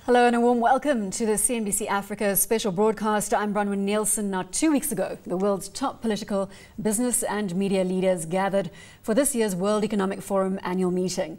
Hello and a warm welcome to the CNBC Africa special broadcast. I'm Bronwyn Nielsen. Now, 2 weeks ago, the world's top political, business and media leaders gathered for this year's World Economic Forum annual meeting.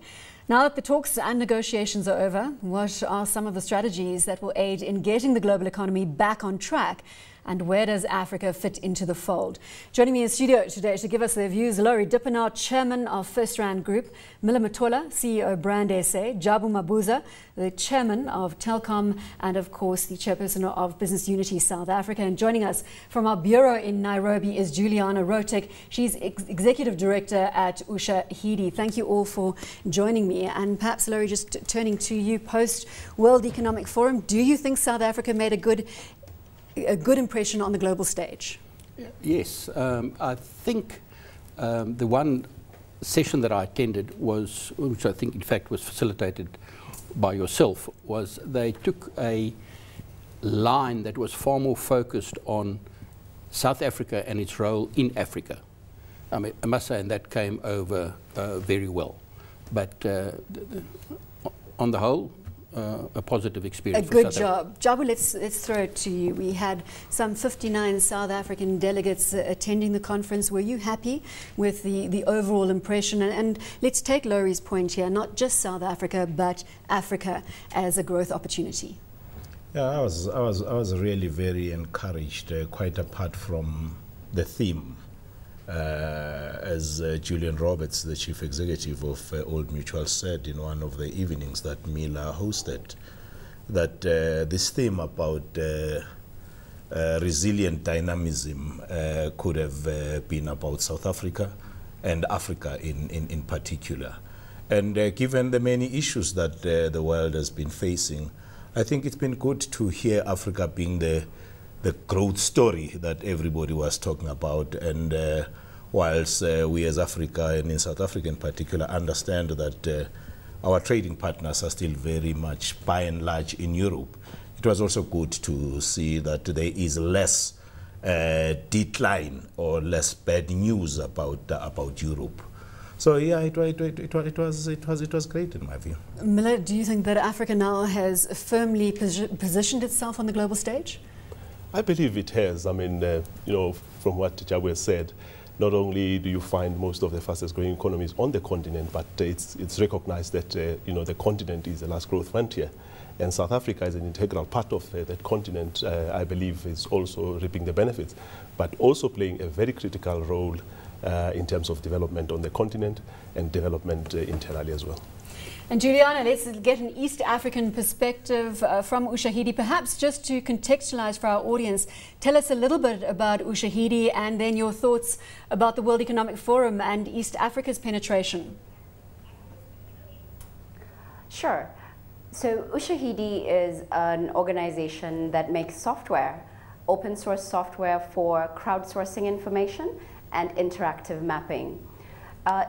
Now that the talks and negotiations are over, what are some of the strategies that will aid in getting the global economy back on track? And where does Africa fit into the fold? Joining me in studio today to give us their views, Laurie Dippenaar, Chairman of First Rand Group, Miller Matola, CEO Brand SA, Jabu Mabuza, the Chairman of Telkom, and of course the Chairperson of Business Unity South Africa. And joining us from our bureau in Nairobi is Juliana Rotek. She's Executive Director at Ushahidi. Thank you all for joining me. And perhaps, Laurie, just turning to you, post World Economic Forum, do you think South Africa made a good impression on the global stage? Yes, I think the one session that I attended was, which I think in fact was facilitated by yourself, was they took a line that was far more focused on South Africa and its role in Africa. I mean, I must say, and that came over very well. But on the whole, a positive experience. A good job. Jabu, let's throw it to you. We had some 59 South African delegates attending the conference. Were you happy with the overall impression? And let's take Laurie's point here, not just South Africa, but Africa as a growth opportunity. Yeah, I was really very encouraged, quite apart from the theme. As Julian Roberts, the chief executive of Old Mutual, said in one of the evenings that Miller hosted, that this theme about resilient dynamism could have been about South Africa and Africa in particular. And given the many issues that the world has been facing, I think it's been good to hear Africa being the growth story that everybody was talking about. And whilst we as Africa, and in South Africa in particular, understand that our trading partners are still very much by and large in Europe, it was also good to see that there is less decline or less bad news about Europe. So yeah, it was great in my view. Miller, do you think that Africa now has firmly positioned itself on the global stage? I believe it has. I mean, you know, from what Jabu has said, not only do you find most of the fastest growing economies on the continent, but it's recognized that, you know, the continent is the last growth frontier. And South Africa is an integral part of that continent, I believe, is also reaping the benefits, but also playing a very critical role in terms of development on the continent and development internally as well. And Juliana, let's get an East African perspective from Ushahidi. Perhaps just to contextualize for our audience, tell us a little bit about Ushahidi and then your thoughts about the World Economic Forum and East Africa's penetration. Sure. So Ushahidi is an organization that makes software, open source software for crowdsourcing information and interactive mapping.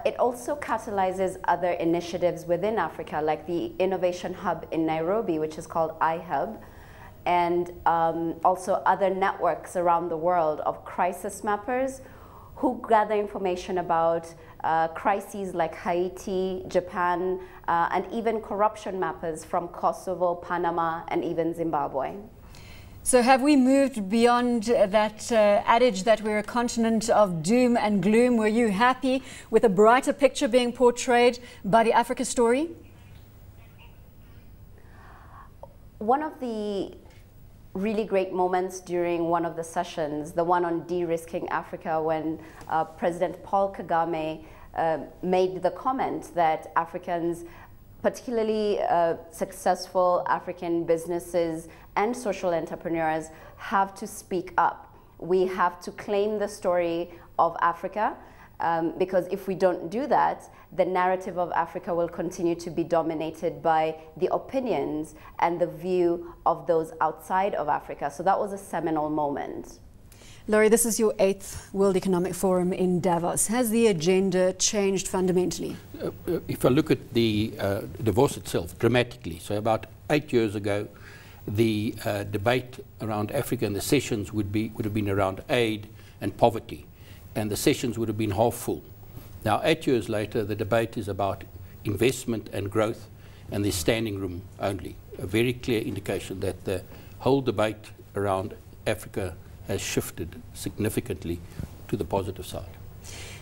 It also catalyzes other initiatives within Africa, like the Innovation Hub in Nairobi, which is called iHub, and also other networks around the world of crisis mappers who gather information about crises like Haiti, Japan, and even corruption mappers from Kosovo, Panama, and even Zimbabwe. So have we moved beyond that adage that we're a continent of doom and gloom? Were you happy with a brighter picture being portrayed by the Africa story? One of the really great moments during one of the sessions, the one on de-risking Africa, when President Paul Kagame made the comment that Africans, particularly successful African businesses and social entrepreneurs, have to speak up. We have to claim the story of Africa, because if we don't do that, the narrative of Africa will continue to be dominated by the opinions and the view of those outside of Africa. So that was a seminal moment. Laurie, this is your 8th World Economic Forum in Davos. Has the agenda changed fundamentally? If I look at the Davos itself, dramatically. So about 8 years ago, the debate around Africa and the sessions would have been around aid and poverty, and the sessions would have been half full. Now, 8 years later, the debate is about investment and growth, and there's standing room only. a very clear indication that the whole debate around Africa has shifted significantly to the positive side.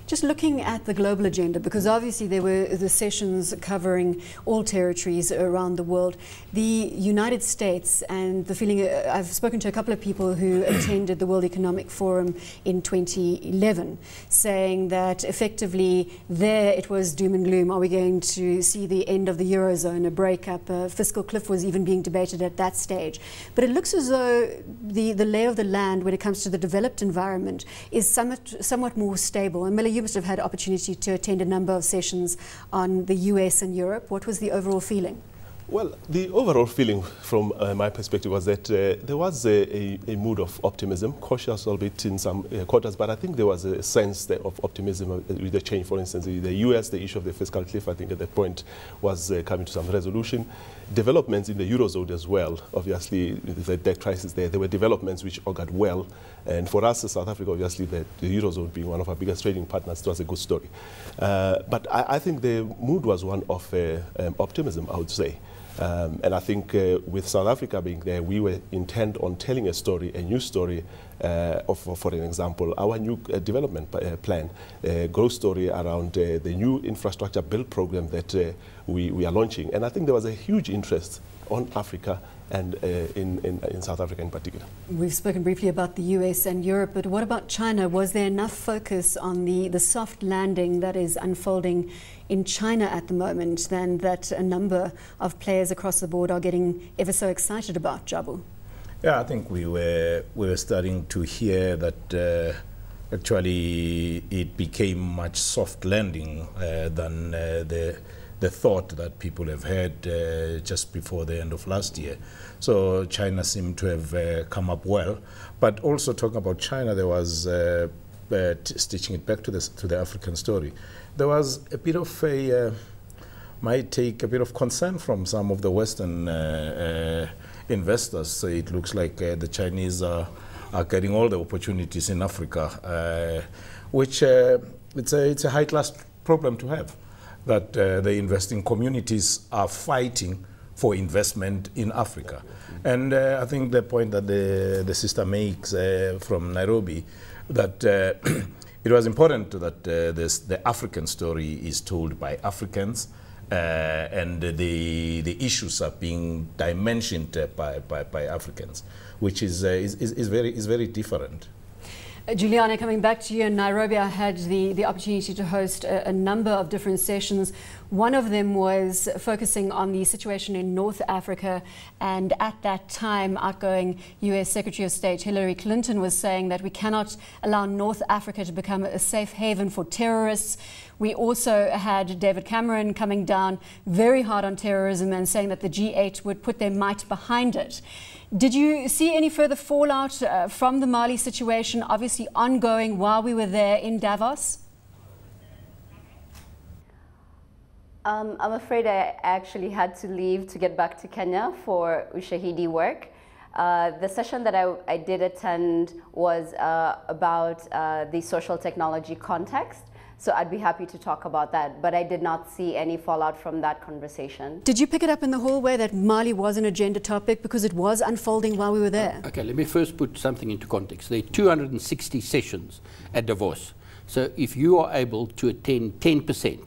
Just looking at the global agenda, because obviously there were the sessions covering all territories around the world. The United States and the feeling, I've spoken to a couple of people who attended the World Economic Forum in 2011, saying that effectively there it was doom and gloom. Are we going to see the end of the Eurozone, a breakup? A fiscal cliff was even being debated at that stage. But it looks as though the lay of the land when it comes to the developed environment is somewhat more stable. And Miller, you must have had opportunity to attend a number of sessions on the US and Europe. What was the overall feeling? Well, the overall feeling from my perspective was that there was a mood of optimism, cautious a bit in some quarters, but I think there was a sense of optimism with the change. For instance, the US, the issue of the fiscal cliff, I think at that point was coming to some resolution. Developments in the Eurozone as well, obviously the debt crisis there were developments which augured well. And for us, South Africa, obviously the Eurozone being one of our biggest trading partners, it was a good story. But I think the mood was one of optimism, I would say. And I think with South Africa being there, we were intent on telling a story, a new story for an example, our new development plan, growth story around the new infrastructure build program that we are launching. And I think there was a huge interest on Africa and in South Africa in particular. We've spoken briefly about the US and Europe, but what about China? Was there enough focus on the soft landing that is unfolding in China at the moment than that a number of players across the board are getting ever so excited about, Jabu? Yeah, I think we were starting to hear that actually it became much soft landing than the thought that people have had just before the end of last year. So China seemed to have come up well. But also talking about China, there was, stitching it back to the African story, there was a bit of might take a bit of concern from some of the Western investors. So it looks like the Chinese are getting all the opportunities in Africa, which it's a high-class problem to have, that the investing communities are fighting for investment in Africa. And I think the point that the sister makes from Nairobi, that it was important that the African story is told by Africans, and the issues are being dimensioned by Africans, which is very different. Juliana, coming back to you in Nairobi, I had the opportunity to host a number of different sessions. One of them was focusing on the situation in North Africa, and at that time, outgoing US Secretary of State Hillary Clinton was saying that we cannot allow North Africa to become a safe haven for terrorists. We also had David Cameron coming down very hard on terrorism and saying that the G8 would put their might behind it. Did you see any further fallout from the Mali situation, obviously ongoing while we were there in Davos? I'm afraid I actually had to leave to get back to Kenya for Ushahidi work. The session that I did attend was about the social technology context. So I'd be happy to talk about that, but I did not see any fallout from that conversation. Did you pick it up in the hallway that Mali was an agenda topic because it was unfolding while we were there? Okay, let me first put something into context. There are 260 sessions at Davos. So if you are able to attend 10%,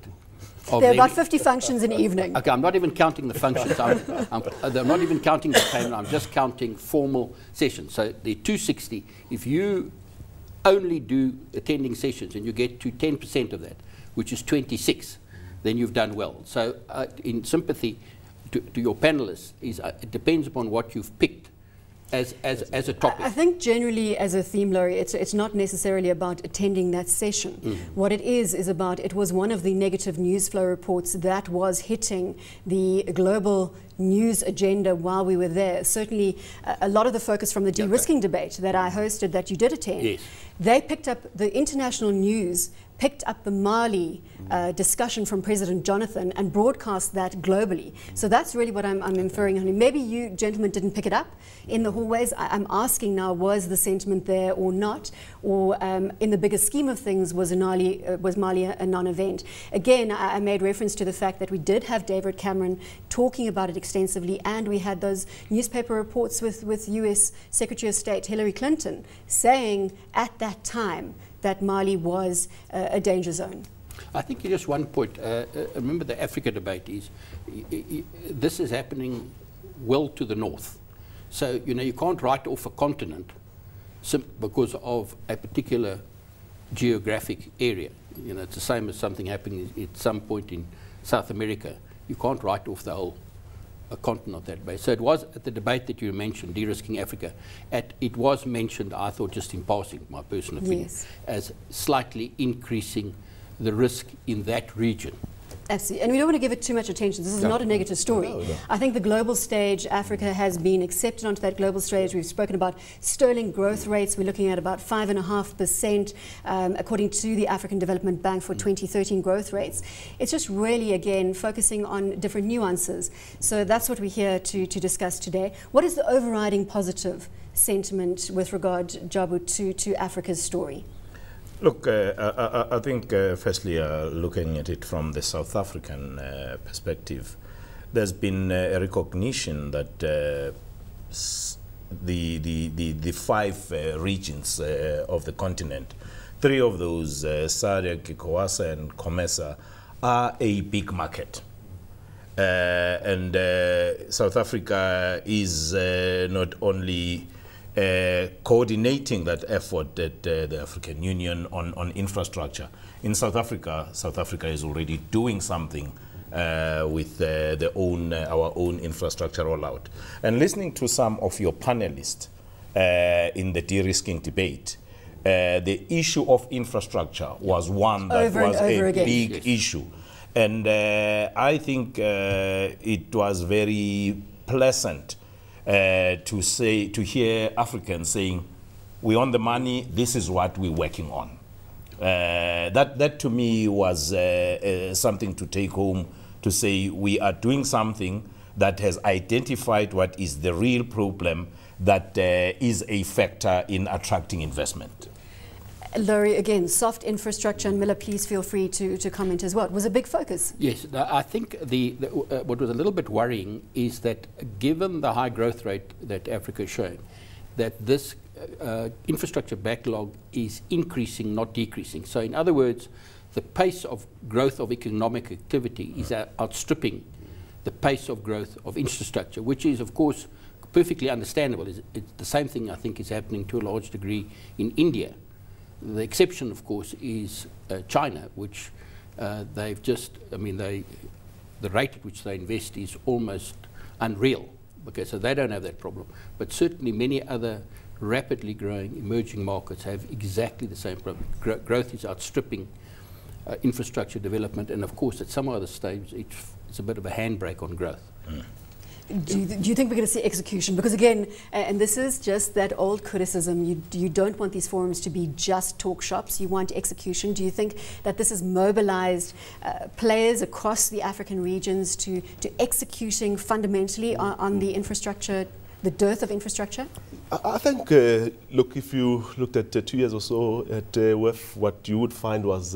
there are about 50 functions in the evening. Okay, I'm not even counting the functions. I'm not even counting the payment. I'm just counting formal sessions. So there are 260. If you only do attending sessions and you get to 10% of that, which is 26, then you've done well. So in sympathy to your panelists, it depends upon what you've picked as a topic. I think generally as a theme, Laurie, it's not necessarily about attending that session. What it is about, it was one of the negative news flow reports that was hitting the global news agenda while we were there. Certainly a lot of the focus from the de-risking debate that I hosted that you did attend, yes, they picked up, the international news picked up the Mali discussion from President Jonathan and broadcast that globally. So that's really what I'm inferring. Maybe you gentlemen didn't pick it up in the hallways. I'm asking now, was the sentiment there or not? Or in the bigger scheme of things, was Mali a non-event? Again, I made reference to the fact that we did have David Cameron talking about it extensively, and we had those newspaper reports with US Secretary of State Hillary Clinton saying at that time that Mali was a danger zone. I think just one point. Remember, the Africa debate is this is happening well to the north. So, you know, you can't write off a continent because of a particular geographic area. You know, it's the same as something happening at some point in South America. You can't write off the whole continent that way. So it was at the debate that you mentioned, de-risking Africa, it was mentioned, I thought, just in passing, my personal opinion, yes, as slightly increasing the risk in that region. Absolutely. And we don't want to give it too much attention. This is not a negative story. No. I think the global stage, Africa has been accepted onto that global stage. We've spoken about sterling growth rates. We're looking at about 5.5% according to the African Development Bank for 2013 growth rates. It's just really, again, focusing on different nuances. So that's what we're here to discuss today. What is the overriding positive sentiment with regard, Jabu, to Africa's story? Look, I think firstly, looking at it from the South African perspective, there's been a recognition that the 5 regions of the continent, 3 of those, SADC, ECOWAS and COMESA, are a big market. And South Africa is not only coordinating that effort at the African Union on infrastructure. In South Africa is already doing something with our own infrastructure rollout. And listening to some of your panelists in the de-risking debate, the issue of infrastructure was one that was a big issue. And I think it was very pleasant to hear Africans saying, we're on the money, this is what we're working on. That to me was something to take home, to say we are doing something that has identified what is the real problem that is a factor in attracting investment. Laurie, again, soft infrastructure, and Miller, please feel free to comment as well. It was a big focus. Yes, I think what was a little bit worrying is that given the high growth rate that Africa is showing, that this infrastructure backlog is increasing, not decreasing. So in other words, the pace of growth of economic activity is outstripping the pace of growth of infrastructure, which is, of course, perfectly understandable. It's the same thing, I think, is happening to a large degree in India. The exception, of course, is China, which they've just, I mean, the rate at which they invest is almost unreal. Okay, so they don't have that problem. But certainly many other rapidly growing emerging markets have exactly the same problem. Growth is outstripping infrastructure development, and of course, at some other stage, it's a bit of a handbrake on growth. Mm. Do you think we're going to see execution? Because again, and this is just that old criticism, you don't want these forums to be just talk shops, you want execution. Do you think that this has mobilized players across the African regions to executing fundamentally on the infrastructure, the dearth of infrastructure? I think, look, if you looked at 2 years or so at WEF, what you would find was,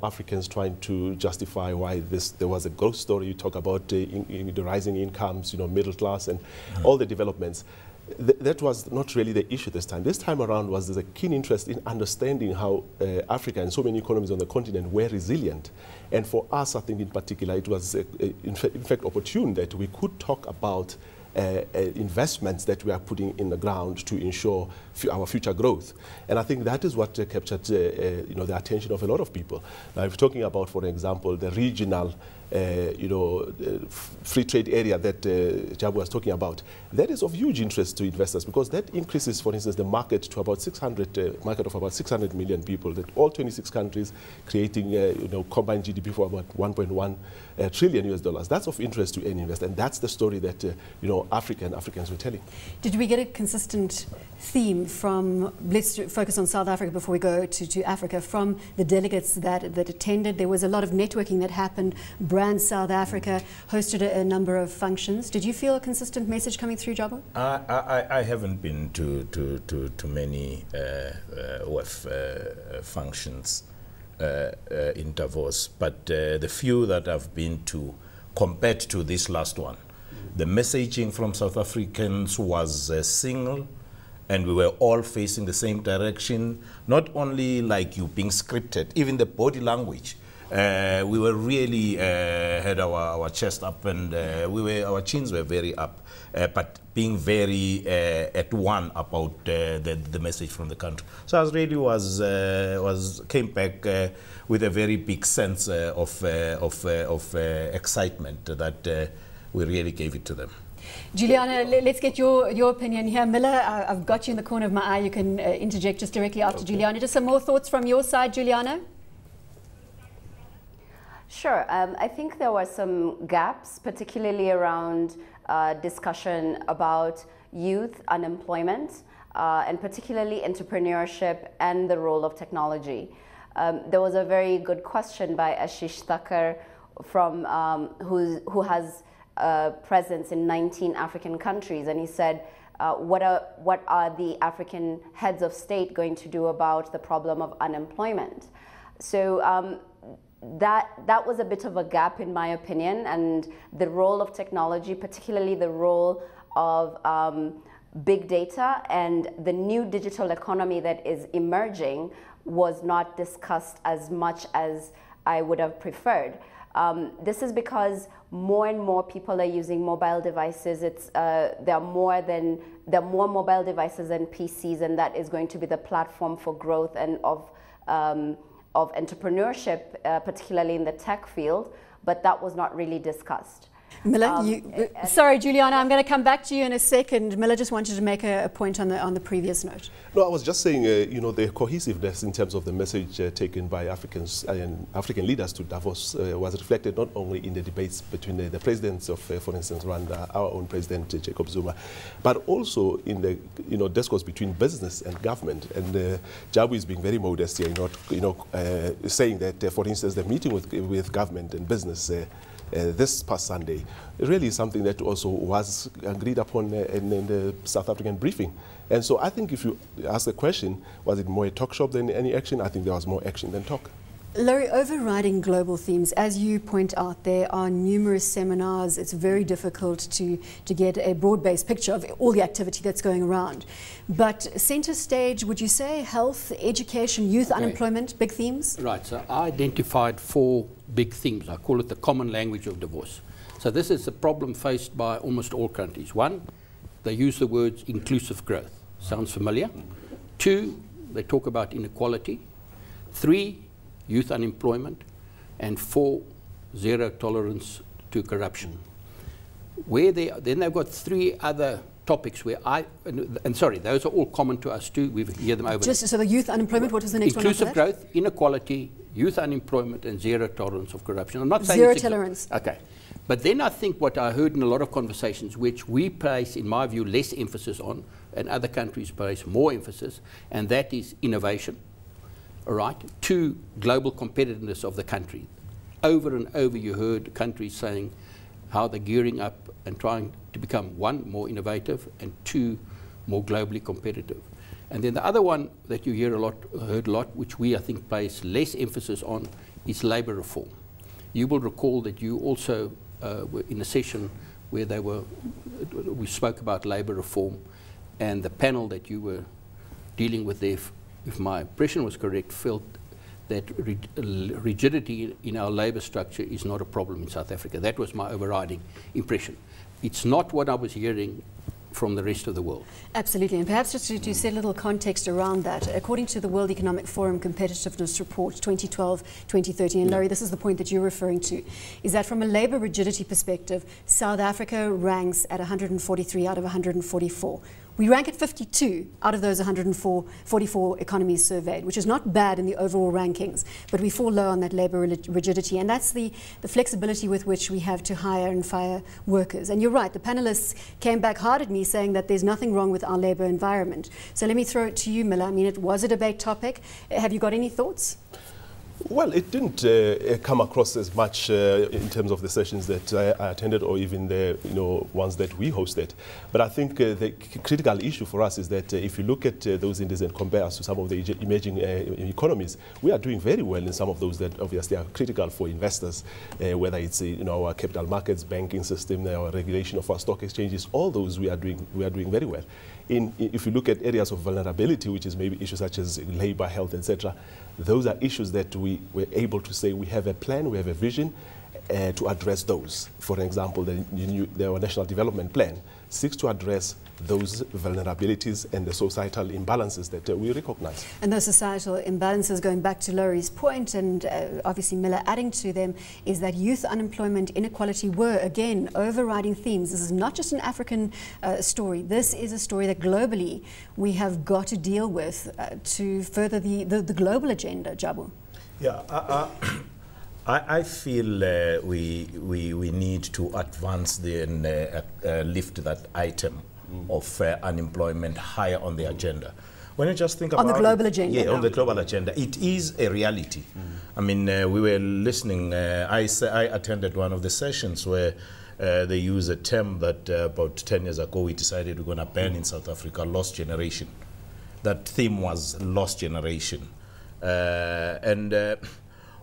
Africans trying to justify why there was a growth story. You talk about the rising incomes, middle class and all the developments. That was not really the issue this time. This time around there's a keen interest in understanding how Africa and so many economies on the continent were resilient. And for us, I think in particular, it was in fact opportune that we could talk about investments that we are putting in the ground to ensure our future growth. And I think that is what captured the attention of a lot of people. Now, if you're talking about, for example, the regional free trade area that Jabu was talking about, that is of huge interest to investors because that increases, for instance, the market to about 600 million people, that all 26 countries creating combined GDP for about 1.1 trillion US dollars. That's of interest to any investor, and that's the story that Africans were telling. Did we get a consistent theme from, let's focus on South Africa before we go to Africa, from the delegates that attended? There was a lot of networking that happened. Brand South Africa hosted a number of functions. Did you feel a consistent message coming through, Jabu? I haven't been to many WEF functions in Davos, but the few that I've been to, compared to this last one, The messaging from South Africans was single, and we were all facing the same direction, not only like you being scripted, even the body language. We were really had our chest up, and our chins were very up, but being very at one about the message from the country. So I really came back with a very big sense of excitement that we really gave it to them. Juliana, let's get your opinion here. Miller, I've got you in the corner of my eye. You can interject just directly after Juliana. Just some more thoughts from your side, Juliana? Sure. I think there were some gaps, particularly around discussion about youth unemployment and particularly entrepreneurship and the role of technology. There was a very good question by Ashish Thakkar from who has presence in 19 African countries, and he said, what are the African heads of state going to do about the problem of unemployment? So that was a bit of a gap in my opinion, and the role of technology, particularly the role of big data and the new digital economy that is emerging, was not discussed as much as I would have preferred. This is because more and more people are using mobile devices. There are more mobile devices than PCs, and that is going to be the platform for growth and of entrepreneurship, particularly in the tech field. But that was not really discussed. Miller, sorry, Juliana, I'm going to come back to you in a second. Miller just wanted to make a point on the previous note. No, I was just saying, you know, the cohesiveness in terms of the message taken by Africans and African leaders to Davos was reflected not only in the debates between the presidents of, for instance, Rwanda, our own president Jacob Zuma, but also in the discourse between business and government. And Jabu is being very modest here, saying that, for instance, the meeting with government and business this past Sunday really is something that also was agreed upon in the South African briefing. And so I think if you ask the question, was it more a talk shop than any action? I think there was more action than talk. Laurie, overriding global themes, as you point out, there are numerous seminars. It's very difficult to get a broad-based picture of all the activity that's going around. But center stage, would you say health, education, youth unemployment, big themes? Right, so I identified 4 big themes. I call it the common language of divorce. So this is a problem faced by almost all countries. 1, they use the words inclusive growth. Sounds familiar? 2, they talk about inequality. 3, youth unemployment, and 4, zero tolerance to corruption. Then they've got 3 other topics where and sorry, those are all common to us too. We hear them over. So the youth unemployment, what was the next one? Inclusive growth, inequality, youth unemployment, and zero tolerance of corruption. I'm not saying zero tolerance. Okay. But then I think what I heard in a lot of conversations, which we place, in my view, less emphasis on, and other countries place more emphasis, and that is innovation. All right, 2, global competitiveness of the country. Over and over you heard countries saying how they're gearing up and trying to become 1, more innovative, and 2, more globally competitive. And then the other one that you heard a lot, which we I think place less emphasis on, is labour reform. You will recall that you also were in a session where we spoke about labour reform, and the panel that you were dealing with there, if my impression was correct, felt that rigidity in our labour structure is not a problem in South Africa. That was my overriding impression. It's not what I was hearing from the rest of the world. Absolutely, and perhaps just to set a little context around that, according to the World Economic Forum Competitiveness Report 2012-2013, and Laurie, this is the point that you're referring to, is that from a labour rigidity perspective, South Africa ranks at 143 out of 144. We rank at 52 out of those 144 economies surveyed, which is not bad in the overall rankings, but we fall low on that labour rigidity, and that's the flexibility with which we have to hire and fire workers. And you're right, the panelists came back hard at me saying that there's nothing wrong with our labour environment. So let me throw it to you, Miller. I mean, it was a debate topic. Have you got any thoughts? Well, it didn't come across as much in terms of the sessions that I attended or even the ones that we hosted. But I think the critical issue for us is that if you look at those indices and compare us to some of the emerging economies, we are doing very well in some of those that obviously are critical for investors, whether it's our capital markets, banking system, our regulation of our stock exchanges, all those we are doing very well. If you look at areas of vulnerability, which is maybe issues such as labor, health, etc., those are issues that we were able to say we have a plan, we have a vision to address those. For example, the National Development Plan seeks to address those vulnerabilities and the societal imbalances that we recognize. And those societal imbalances, going back to Laurie's point, and obviously Miller adding to them, is that youth unemployment, inequality were, again, overriding themes. This is not just an African story. This is a story that globally we have got to deal with to further the global agenda, Jabu. Yeah, I feel we need to advance and lift that item of unemployment higher on the agenda. When you just think about on the global agenda. Yeah, on the global agenda, it is a reality. I mean, we were listening. I attended one of the sessions where they use a term that about 10 years ago we decided we're going to ban in South Africa, lost generation. That theme was lost generation,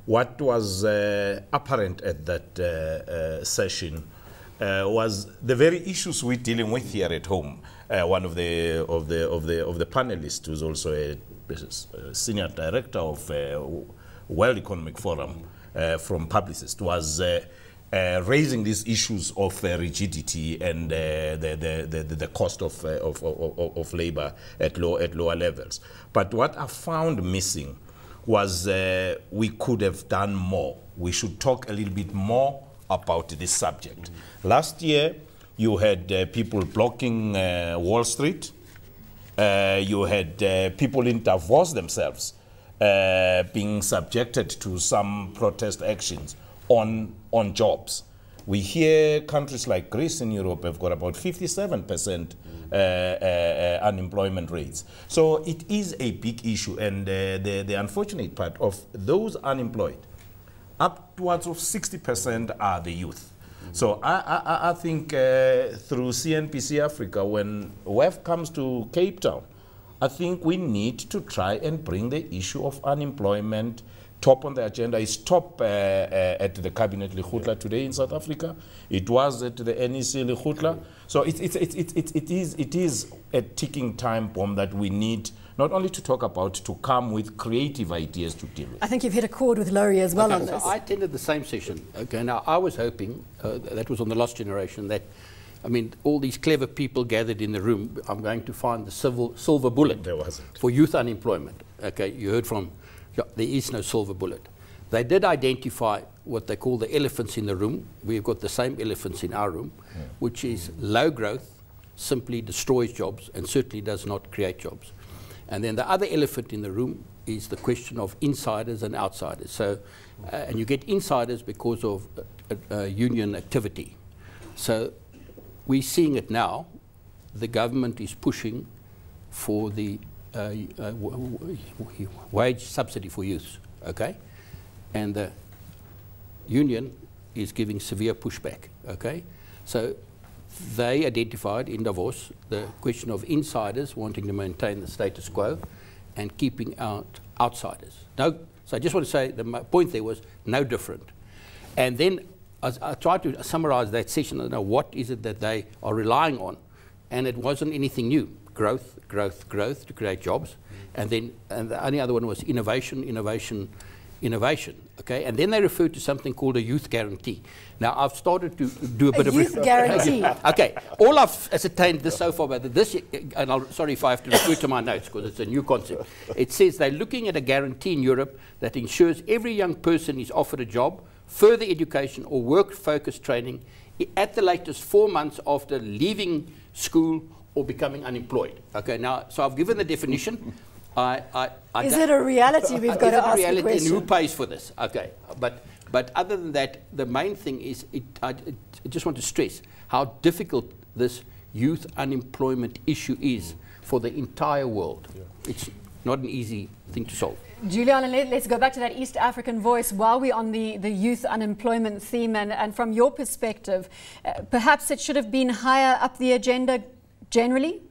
what was apparent at that session was the very issues we're dealing with here at home. One of the panelists, who's also a senior director of World Economic Forum from Publicist, was raising these issues of rigidity and the cost of labor at lower levels. But what I found missing was we could have done more. We should talk a little bit more about this subject. Last year, you had people blocking Wall Street. You had people in Davos themselves being subjected to some protest actions on jobs. We hear countries like Greece in Europe have got about 57% unemployment rates. So it is a big issue, and the unfortunate part of those unemployed, upwards of 60% are the youth. So I think through CNPC Africa, when WEF comes to Cape Town, I think we need to try and bring the issue of unemployment top on the agenda. It's top at the Cabinet Lekgotla today in South Africa. It was at the NEC Lekgotla. So it is a ticking time bomb that we need not only to talk about, to come with creative ideas to deal with. I think you've hit a chord with Laurie as well on this. So I attended the same session. Okay, now I was hoping, that was on the lost generation, that, I mean, all these clever people gathered in the room, I'm going to find the silver bullet for youth unemployment. Okay, you heard from, there is no silver bullet. They did identify what they call the elephants in the room. We've got the same elephants in our room, which is low growth, simply destroys jobs and certainly does not create jobs. And then the other elephant in the room is the question of insiders and outsiders. So, and you get insiders because of union activity. So we're seeing it now. The government is pushing for the wage subsidy for youth, okay? And the union is giving severe pushback, okay? So they identified in Davos the question of insiders wanting to maintain the status quo and keeping out outsiders. No, so I just want to say the point there was no different. And then I tried to summarize that session. I know what is it that they are relying on, and it wasn't anything new. Growth, growth, growth to create jobs, and then the only other one was innovation, innovation, innovation. Okay, and then they referred to something called a youth guarantee. Now I've started to do a bit of youth guarantee. Okay, all I've ascertained this so far about this, and sorry if I have to refer to my notes because it's a new concept. It says they're looking at a guarantee in Europe that ensures every young person is offered a job, further education, or work-focused training at the latest 4 months after leaving school or becoming unemployed. Okay, now so I've given the definition. Is it a reality? We've got to ask the question. And who pays for this? Okay, but other than that, the main thing is, I just want to stress how difficult this youth unemployment issue is for the entire world. not an easy thing to solve. Juliana, let's go back to that East African voice while we're on the youth unemployment theme. And from your perspective, perhaps it should have been higher up the agenda generally?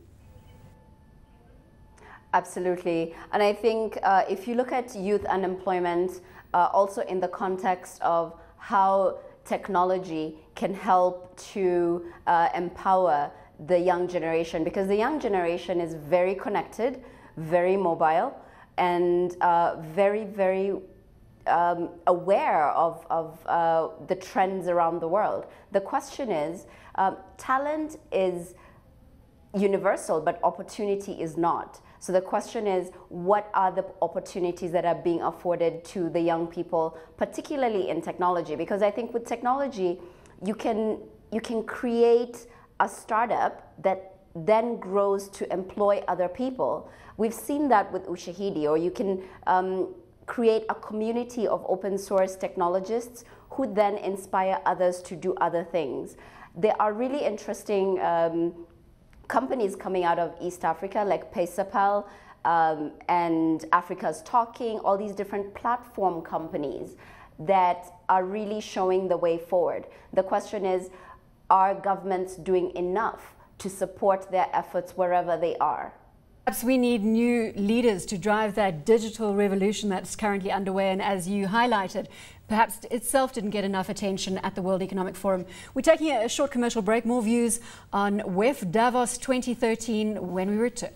Absolutely. And I think if you look at youth unemployment, also in the context of how technology can help to empower the young generation, because the young generation is very connected, very mobile, and very, very aware of the trends around the world. The question is, talent is universal, but opportunity is not. So the question is, what are the opportunities that are being afforded to the young people, particularly in technology? Because I think with technology, you can create a startup that then grows to employ other people. We've seen that with Ushahidi, or you can create a community of open source technologists who then inspire others to do other things. There are really interesting companies coming out of East Africa, like PaySapal and Africa's Talking, all these different platform companies that are really showing the way forward. The question is, are governments doing enough to support their efforts wherever they are? Perhaps we need new leaders to drive that digital revolution that's currently underway, and as you highlighted, perhaps itself didn't get enough attention at the World Economic Forum. We're taking a short commercial break. More views on WEF Davos 2013 when we return.